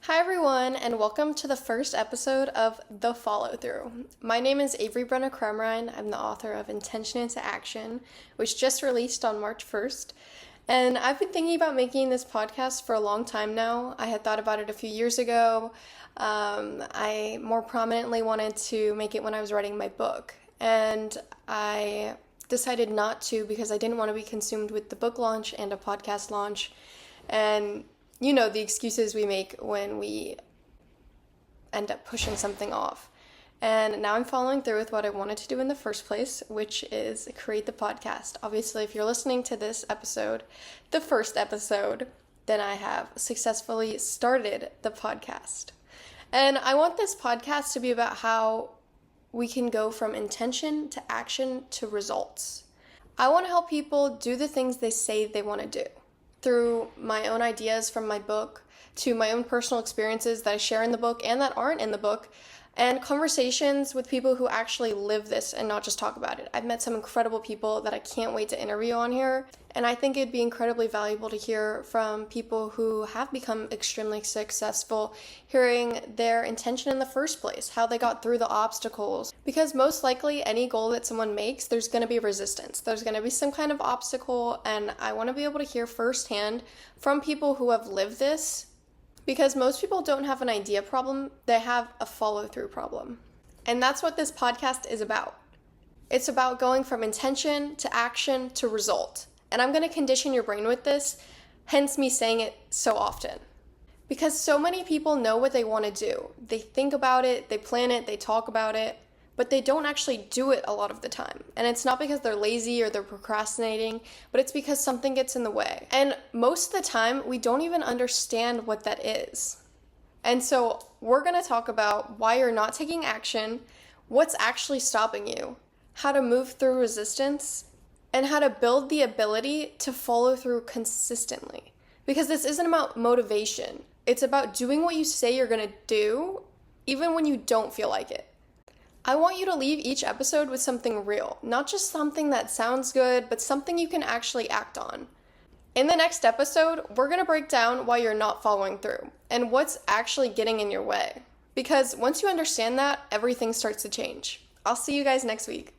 Hi everyone, and welcome to the first episode of The Follow Through. My name is Avery Brenna Crumrine. I'm the author of Intention into Action, which just released on March 1st. And I've been thinking about making this podcast for a long time now. I had thought about it a few years ago. I more prominently wanted to make it when I was writing my book. And I decided not to because I didn't want to be consumed with the book launch and a podcast launch. And you know, the excuses we make when we end up pushing something off. And now I'm following through with what I wanted to do in the first place, which is create the podcast. Obviously, if you're listening to this episode, the first episode, then I have successfully started the podcast. And I want this podcast to be about how we can go from intention to action to results. I want to help people do the things they say they want to do, through my own ideas from my book, to my own personal experiences that I share in the book and that aren't in the book, and conversations with people who actually live this and not just talk about it. I've met some incredible people that I can't wait to interview on here, and I think it'd be incredibly valuable to hear from people who have become extremely successful, hearing their intention in the first place, how they got through the obstacles. Because most likely any goal that someone makes, there's going to be resistance. There's going to be some kind of obstacle, and I want to be able to hear firsthand from people who have lived this, because most people don't have an idea problem, they have a follow-through problem. And that's what this podcast is about. It's about going from intention to action to result. And I'm going to condition your brain with this, hence me saying it so often. Because so many people know what they want to do. They think about it, they plan it, they talk about it, but they don't actually do it a lot of the time. And it's not because they're lazy or they're procrastinating, but it's because something gets in the way. And most of the time, we don't even understand what that is. And so we're going to talk about why you're not taking action, what's actually stopping you, how to move through resistance, and how to build the ability to follow through consistently. Because this isn't about motivation. It's about doing what you say you're going to do, even when you don't feel like it. I want you to leave each episode with something real, not just something that sounds good, but something you can actually act on. In the next episode, we're going to break down why you're not following through and what's actually getting in your way. Because once you understand that, everything starts to change. I'll see you guys next week.